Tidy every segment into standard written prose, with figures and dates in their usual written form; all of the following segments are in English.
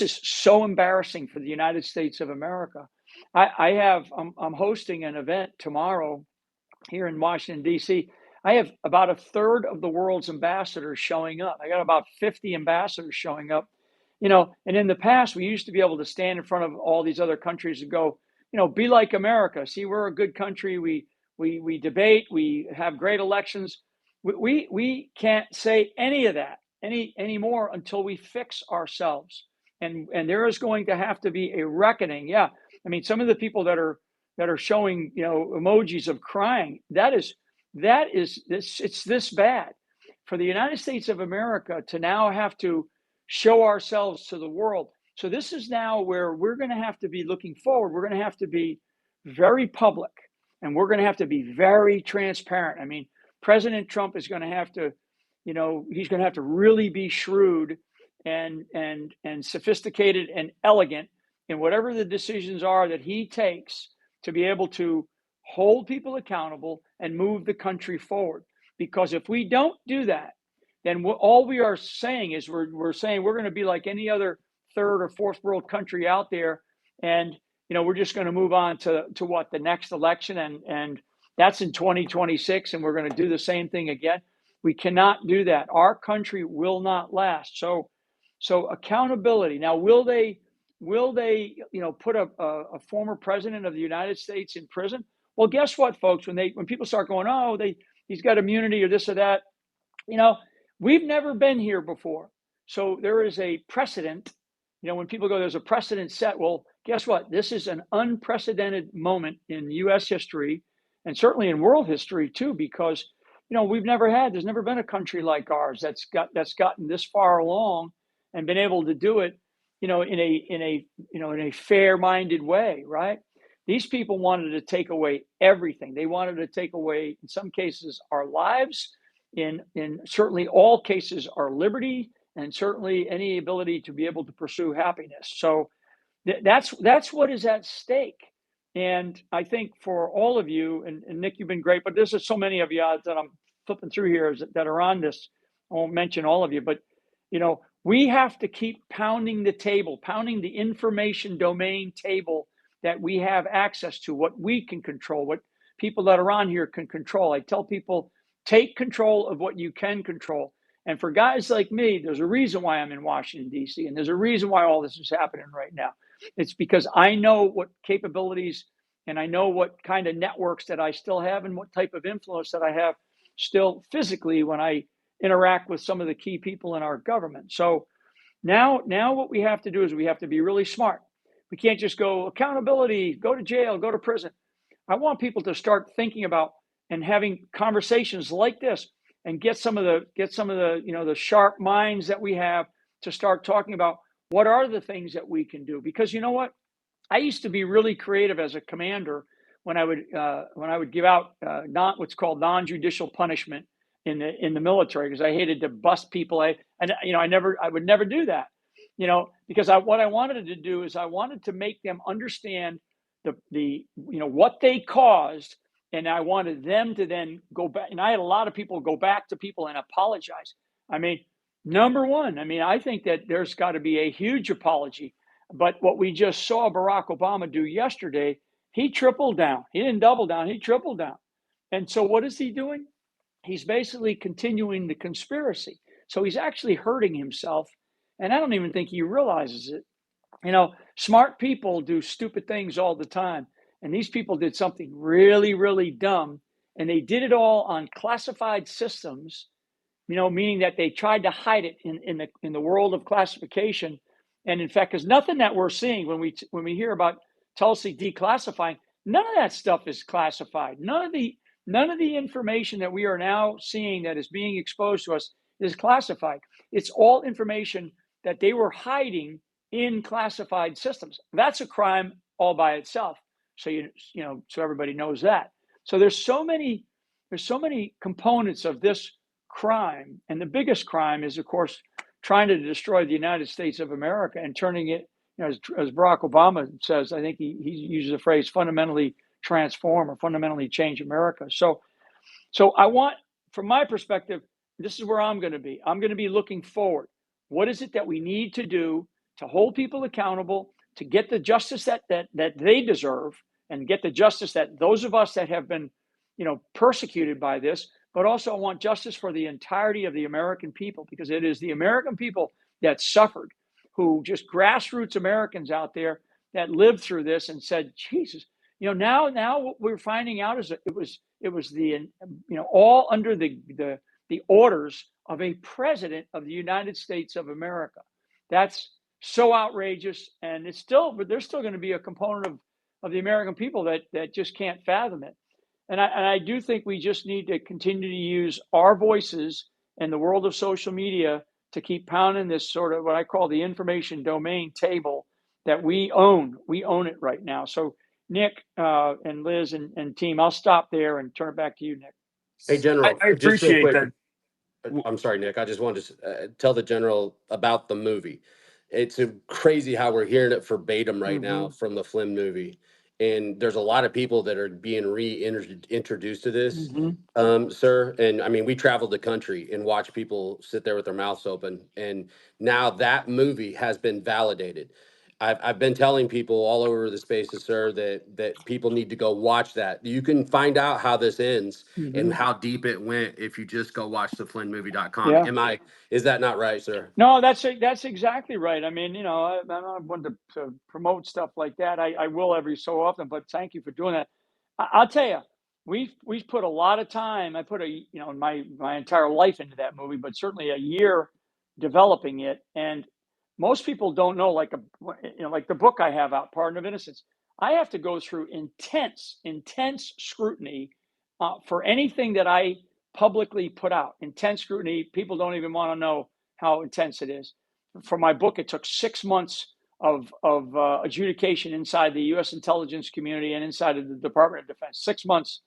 is so embarrassing for the United States of America. I'm hosting an event tomorrow here in Washington, D.C. I have about a third of the world's ambassadors showing up. I got about 50 ambassadors showing up, and in the past, we used to be able to stand in front of all these other countries and go, be like America. See, we're a good country. We debate, we have great elections. We can't say any of that anymore until we fix ourselves. And there is going to have to be a reckoning. Yeah. I mean, some of the people that are showing, emojis of crying, that is this it's this bad for the United States of America to now have to show ourselves to the world. So this is now where we're going to have to be looking forward. We're going to have to be very public, and we're going to have to be very transparent. I mean, President Trump is going to have to, he's going to have to really be shrewd and sophisticated and elegant in whatever the decisions are that he takes to be able to hold people accountable and move the country forward. Because if we don't do that, then all we are saying is we're saying we're going to be like any other third or fourth world country out there, and we're just going to move on to what the next election, and that's in 2026, and we're going to do the same thing again. We cannot do that. Our country will not last. So accountability. Now, will they put a former president of the United States in prison? Well, guess what, folks? When people start going, oh, he's got immunity or this or that, we've never been here before. So there is a precedent. When people go, there's a precedent set. Well, guess what? This is an unprecedented moment in U.S. history, and certainly in world history too, because there's never been a country like ours that's gotten this far along and been able to do it, in a fair-minded way, right? These people wanted to take away everything. They wanted to take away, in some cases, our lives, in certainly all cases, our liberty, and certainly any ability to be able to pursue happiness. So that's what is at stake. And I think for all of you, and Nick, you've been great, but there's so many of you that I'm flipping through here that are on this. I won't mention all of you, but we have to keep pounding the table, pounding the information domain table that we have access to, what we can control, what people that are on here can control. I tell people, take control of what you can control. And for guys like me, there's a reason why I'm in Washington, D.C., and there's a reason why all this is happening right now. It's because I know what capabilities and I know what kind of networks that I still have and what type of influence that I have still physically when I interact with some of the key people in our government. So now what we have to do is we have to be really smart. We can't just go accountability, go to jail, go to prison. I want people to start thinking about and having conversations like this, and get some of the the sharp minds that we have to start talking about what are the things that we can do. Because you know what, I used to be really creative as a commander when I would give out not what's called non-judicial punishment in the military, because I hated to bust people. I would never do that, because what I wanted to do is I wanted to make them understand the what they caused, and I wanted them to then go back. And I had a lot of people go back to people and apologize. I mean, number one, I think that there's got to be a huge apology. But what we just saw Barack Obama do yesterday, he tripled down. He didn't double down, he tripled down. And so what is he doing? He's basically continuing the conspiracy. So he's actually hurting himself. And I don't even think he realizes it. Smart people do stupid things all the time. And these people did something really, really dumb. And they did it all on classified systems, meaning that they tried to hide it in the world of classification. And in fact, because nothing that we're seeing when we hear about Tulsi declassifying, none of that stuff is classified. None of the information that we are now seeing that is being exposed to us is classified. It's all information that they were hiding in classified systems. That's a crime all by itself. So so everybody knows that. So there's so many components of this crime, and the biggest crime is, of course, trying to destroy the United States of America and turning it, as Barack Obama says. I think he uses the phrase fundamentally transform or fundamentally change America. So I want, from my perspective, this is where I'm going to be. I'm going to be looking forward. What is it that we need to do to hold people accountable, to get the justice that they deserve, and get the justice that those of us that have been, persecuted by this, but also I want justice for the entirety of the American people, because it is the American people that suffered, who just grassroots Americans out there that lived through this and said, Jesus, now what we're finding out is that it was the, all under the orders of a president of the United States of America. That's so outrageous, and but there's still going to be a component of the American people that just can't fathom it. And I do think we just need to continue to use our voices in the world of social media to keep pounding this sort of what I call the information domain table that we own. We own it right now. So Nick and Liz and team, I'll stop there and turn it back to you, Nick. Hey, General, I just real appreciate quick. that. I'm sorry, Nick. I just wanted to tell the General about the movie. It's crazy how we're hearing it verbatim right now from the Flynn movie. And there's a lot of people that are being reintroduced to this, sir. And I mean, we traveled the country and watched people sit there with their mouths open. And now that movie has been validated. I've been telling people all over the spaces, sir, that people need to go watch that. You can find out how this ends and how deep it went if you just go watch the flynmovie.com. Yeah. Is that not right, sir? No, that's exactly right. I mean, I'm not one to promote stuff like that. I will every so often, but thank you for doing that. I'll tell you, we've put a lot of time. I put my entire life into that movie, but certainly a year developing it. And most people don't know, like like the book I have out, Pardon of Innocence. I have to go through intense scrutiny for anything that I publicly put out. Intense scrutiny. People don't even want to know how intense it is. For my book, it took 6 months of adjudication inside the U.S. intelligence community and inside of the Department of Defense. 6 months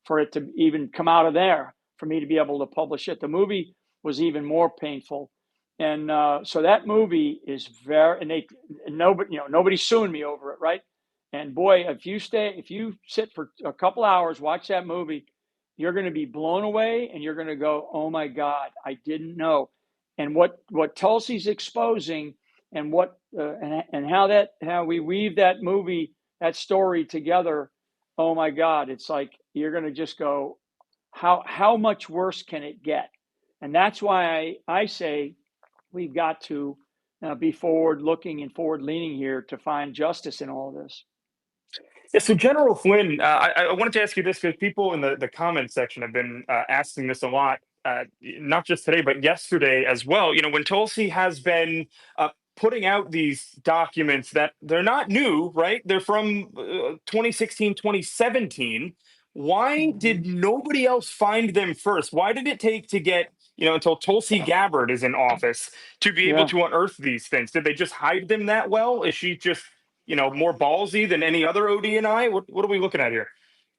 for it to even come out of there, for me to be able to publish it. The movie was even more painful. And so that movie is nobody's suing me over it, right? And boy, if you sit for a couple hours, watch that movie, you're going to be blown away, and you're going to go, "Oh my God, I didn't know." And what Tulsi's exposing, and what and how we weave that story together. Oh my God, it's like you're going to just go, how much worse can it get? And that's why I say we've got to be forward looking and forward leaning here to find justice in all of this. Yeah, so General Flynn, I wanted to ask you this because people in the comment section have been asking this a lot, not just today, but yesterday as well. When Tulsi has been putting out these documents that they're not new, right? They're from 2016, 2017. Why did nobody else find them first? Why did it take to get, until Tulsi Gabbard is in office to be able to unearth these things? Did they just hide them that well? Is she just more ballsy than any other ODNI? What are we looking at here?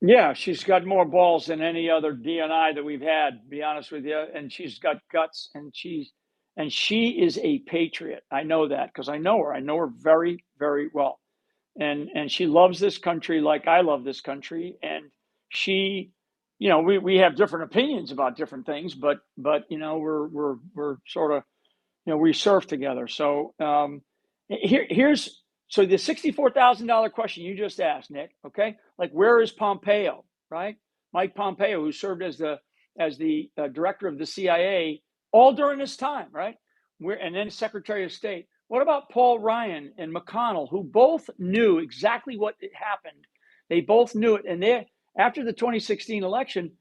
Yeah, she's got more balls than any other DNI that we've had, to be honest with you. And she's got guts, and she is a patriot. I know that because I know her. I know her very, very well. And she loves this country like I love this country. And she, we have different opinions about different things, but we're sort of, we surf together. So here's so the $64,000 question you just asked, Nick. Okay, like where is Pompeo? Right, Mike Pompeo, who served as the director of the CIA all during this time, right? And then Secretary of State. What about Paul Ryan and McConnell, who both knew exactly what happened? They both knew it, and after the 2016 election,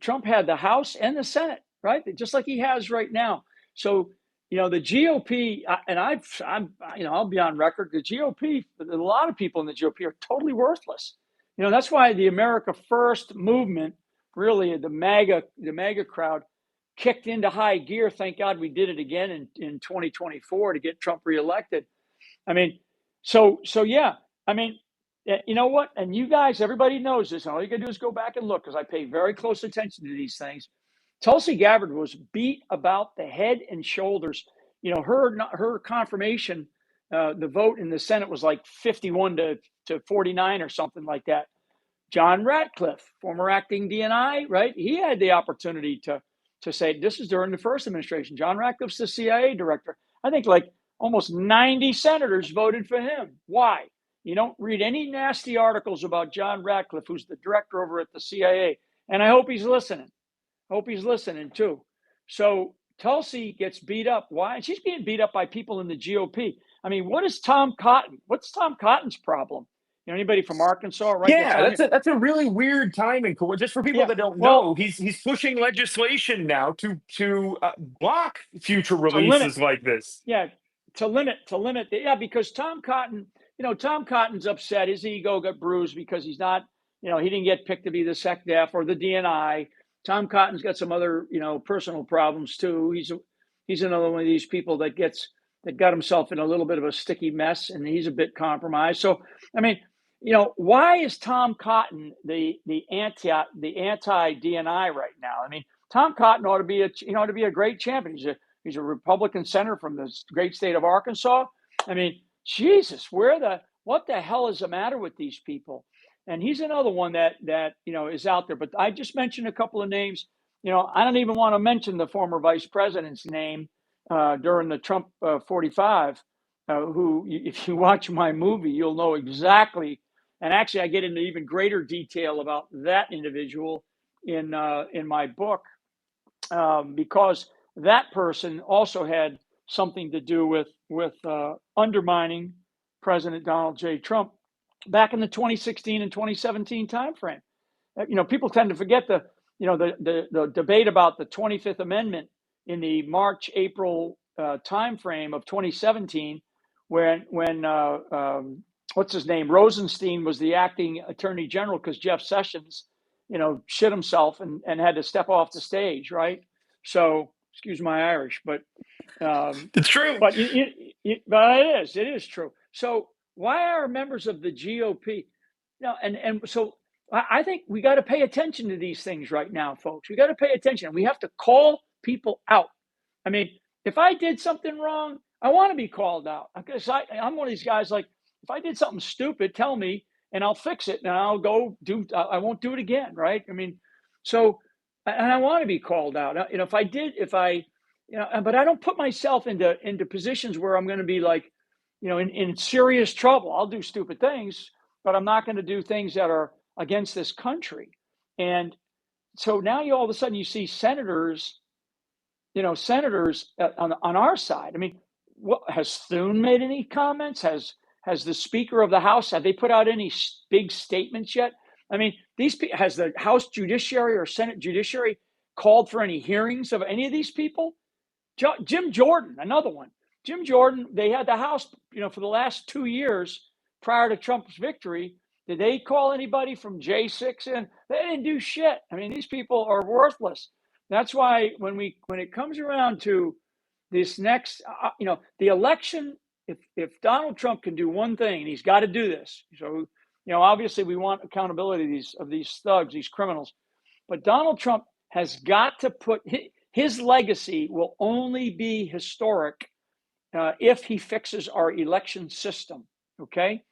Trump had the House and the Senate, right, just like he has right now. So the GOP, and I'll be on record. The GOP, a lot of people in the GOP are totally worthless. That's why the America First movement, really the MAGA crowd, kicked into high gear. Thank God we did it again in 2024 to get Trump reelected. I mean, so yeah. I mean, you know what? And you guys, everybody knows this. And all you gotta do is go back and look, because I pay very close attention to these things. Tulsi Gabbard was beat about the head and shoulders. Her confirmation, the vote in the Senate was like 51 to 49 or something like that. John Ratcliffe, former acting DNI, right? He had the opportunity to say, this is during the first administration. John Ratcliffe's the CIA director. I think like almost 90 senators voted for him. Why? You don't read any nasty articles about John Ratcliffe, who's the director over at the CIA. And I hope he's listening. Hope he's listening too. So Tulsi gets beat up. Why? And she's being beat up by people in the GOP. I mean, what is Tom Cotton? What's Tom Cotton's problem? You know, anybody from Arkansas, right? Yeah, that's a really weird timing. Just for people that don't know, he's pushing legislation now to block future releases like this. Yeah, to limit. Yeah, because Tom Cotton, Tom Cotton's upset. His ego got bruised because he's not, he didn't get picked to be the SecDef or the DNI. Tom Cotton's got some other, personal problems too. He's another one of these people that got himself in a little bit of a sticky mess, and he's a bit compromised. So, I mean, why is Tom Cotton the anti DNI right now? I mean, Tom Cotton ought to be a great champion. He's a Republican senator from the great state of Arkansas. I mean, Jesus, what the hell is the matter with these people? And he's another one that is out there. But I just mentioned a couple of names. I don't even want to mention the former vice president's name during the Trump 45, who, if you watch my movie, you'll know exactly. And actually, I get into even greater detail about that individual in my book, because that person also had something to do with undermining President Donald J. Trump back in the 2016 and 2017 timeframe. People tend to forget the debate about the 25th Amendment in the March-April timeframe of 2017, when what's his name, Rosenstein was the acting attorney general because Jeff Sessions, shit himself and had to step off the stage, right? So, excuse my Irish, but it's true. But it is true. So why are members of the GOP? And so I think we got to pay attention to these things right now, folks. We got to pay attention. We have to call people out. I mean, if I did something wrong, I want to be called out, because I'm one of these guys. Like, if I did something stupid, tell me, and I'll fix it, and I'll go I won't do it again, right? I mean, so, and I want to be called out. But I don't put myself into positions where I'm going to be like, in serious trouble. I'll do stupid things, but I'm not going to do things that are against this country. And so now all of a sudden you see senators on our side. I mean, what has Thune made any comments? Has the Speaker of the House, have they put out any big statements yet? I mean, has the House Judiciary or Senate Judiciary called for any hearings of any of these people? Jim Jordan, another one. Jim Jordan, they had the House, for the last 2 years prior to Trump's victory. Did they call anybody from J6 in? They didn't do shit. I mean, these people are worthless. That's why when it comes around to this next, the election, if Donald Trump can do one thing, and he's got to do this. So, obviously we want accountability of these thugs, these criminals, but Donald Trump has got to put his legacy will only be historic if he fixes our election system. Okay.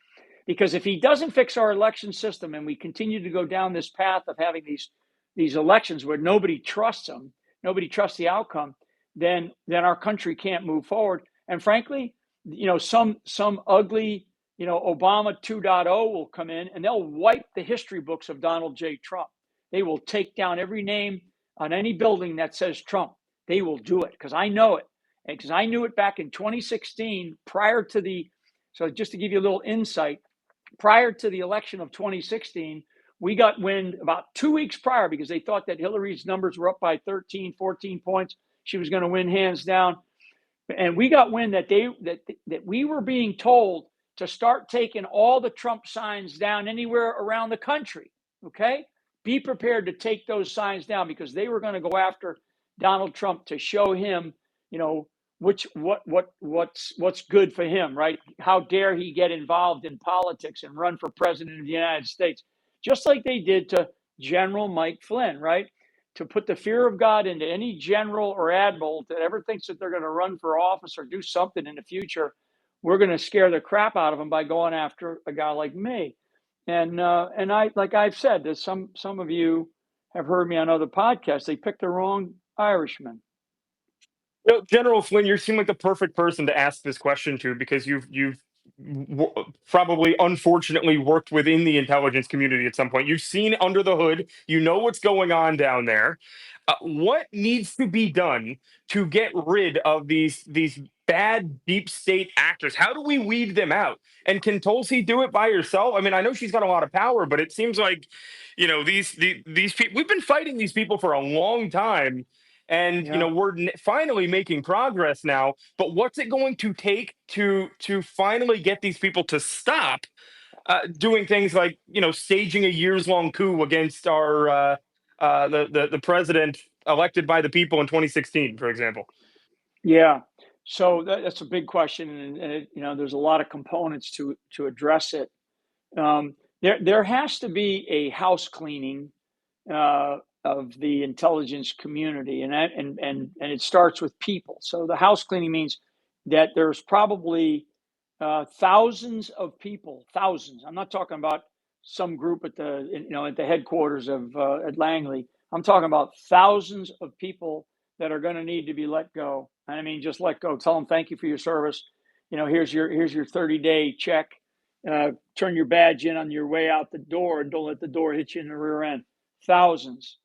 Because if he doesn't fix our election system and we continue to go down this path of having these elections where nobody trusts them, nobody trusts the outcome, then our country can't move forward. And frankly, some ugly, Obama 2.0 will come in and they'll wipe the history books of Donald J. Trump. They will take down every name on any building that says Trump. They will do it, because I know it. And because I knew it back in 2016, so just to give you a little insight, prior to the election of 2016, we got wind about 2 weeks prior, because they thought that Hillary's numbers were up by 13, 14 points. She was going to win hands down. And we got wind that that we were being told to start taking all the Trump signs down anywhere around the country. Okay? Be prepared to take those signs down, because they were going to go after Donald Trump to show him, what's good for him, right? How dare he get involved in politics and run for president of the United States, just like they did to General Mike Flynn, right? To put the fear of God into any general or admiral that ever thinks that they're going to run for office or do something in the future. We're going to scare the crap out of them by going after a guy like me. And I, like I've said, that some of you have heard me on other podcasts. They picked the wrong Irishman. General Flynn, you seem like the perfect person to ask this question to, because you've probably unfortunately worked within the intelligence community at some point. You've seen under the hood. You know what's going on down there. What needs to be done to get rid of these bad deep state actors? How do we weed them out? And can Tulsi do it by herself? I mean, I know she's got a lot of power, but it seems like, these people. We've been fighting these people for a long time, and Yeah. we're finally making progress now. But what's it going to take to finally get these people to stop doing things like staging a years long coup against our the president elected by the people in 2016, for example? Yeah. So that's a big question, and there's a lot of components to address it. There has to be a house cleaning of the intelligence community, and it starts with people. So the house cleaning means that there's probably thousands of people. Thousands. I'm not talking about some group at the headquarters of at Langley. I'm talking about thousands of people that are going to need to be let go. And I mean, just let go. Tell them thank you for your service. Here's your 30-day check. Turn your badge in on your way out the door, and don't let the door hit you in the rear end. Thousands.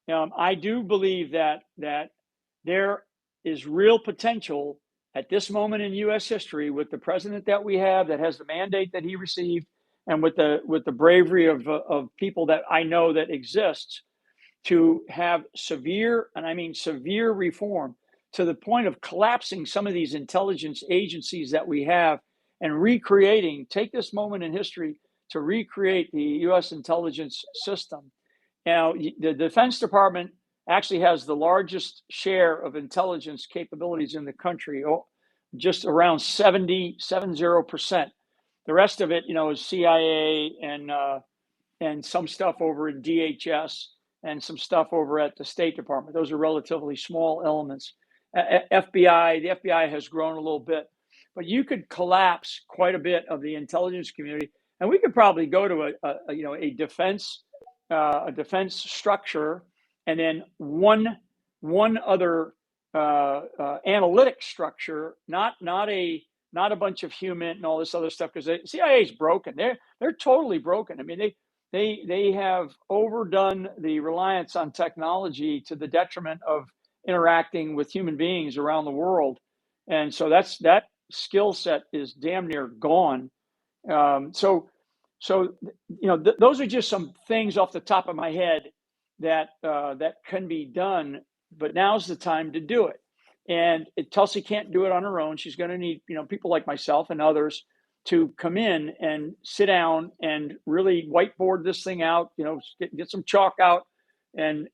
I do believe that there is real potential at this moment in U.S. history, with the president that we have, that has the mandate that he received, and with the bravery of people that I know that exists, to have severe, and I mean severe, reform, to the point of collapsing some of these intelligence agencies that we have, and take this moment in history to recreate the U.S. intelligence system. Now, the Defense Department actually has the largest share of intelligence capabilities in the country, just around 70%. The rest of it, is CIA and some stuff over in DHS and some stuff over at the State Department. Those are relatively small elements. FBI, the FBI has grown a little bit, but you could collapse quite a bit of the intelligence community, and we could probably go to a defense structure, and then one other analytic structure, not a bunch of human and all this other stuff, because the CIA is broken. They're totally broken. I mean, they have overdone the reliance on technology to the detriment of interacting with human beings around the world, and so that skill set is damn near gone. So those are just some things off the top of my head that can be done, but now's the time to do it. And Tulsi can't do it on her own. She's going to need people like myself and others to come in and sit down and really whiteboard this thing out. Get some chalk out and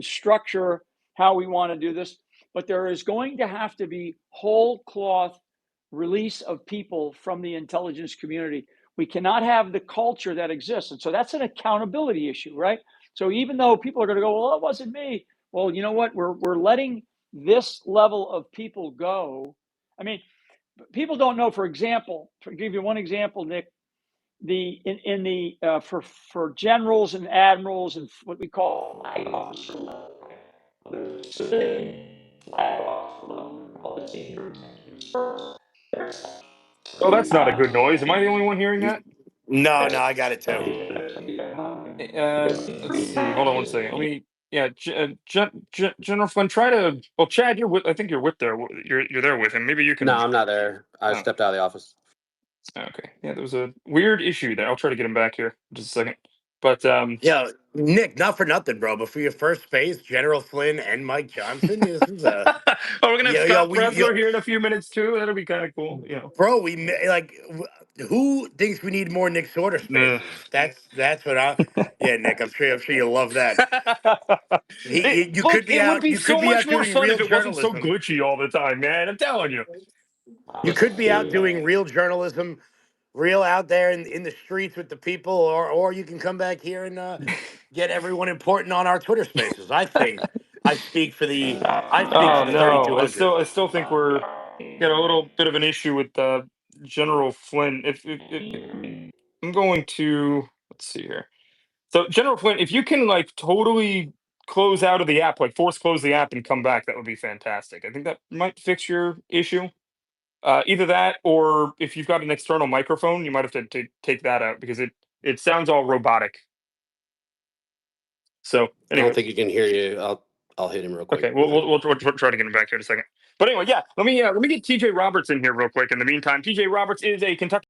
structure how we want to do this. But there is going to have to be whole cloth release of people from the intelligence community. We cannot have the culture that exists. And so that's an accountability issue, right? So even though people are going to go, well, it wasn't me. Well, you know what? We're letting this level of people go. I mean, people don't know, for example, to give you one example, Nick, for generals and admirals and what we call flag officer level, Oh, that's not a good noise. Am I the only one hearing that? No, I got it too. Let's see. Hold on one second. Let me. Yeah, General Flynn, try to. Well, Chad, you're with. I think you're with there. You're there with him. Maybe you No, can. I'm not there. I Oh, stepped out of the office. okay. Yeah, there was a weird issue there. I'll try to get him back here in just a second. But Yeah, Nick, not for nothing, bro, but for your first space, General Flynn and Mike Johnson, this is oh, we're gonna have yeah, Scott Presler here in a few minutes too. That'll be kind of cool. bro, who thinks we need more Nick Sorter Ugh. spaces? That's what yeah, Nick, I'm sure you'll love that. You Look, could be it would out, be you could so be much out more doing fun real if it wasn't so journalism. glitchy all the time, man. I'm telling you. You could be out doing real journalism, real out there in the streets with the people, or you can come back here and get everyone important on our Twitter spaces. I speak for the I speak for Oh the no, 3200. I still think we're got a little bit of an issue with General Flynn. If I'm going to, let's see here. So General Flynn, if you can like totally close out of the app, like force close the app and come back, that would be fantastic. I think that might fix your issue. Either that, or if you've got an external microphone, you might have to take that out because it sounds all robotic. So I don't anyway, think he can hear you. I'll hit him real quick. okay, we'll try to get him back here in a second. But anyway, yeah, let me get TJ Roberts in here real quick. In the meantime, TJ Roberts is a Kentucky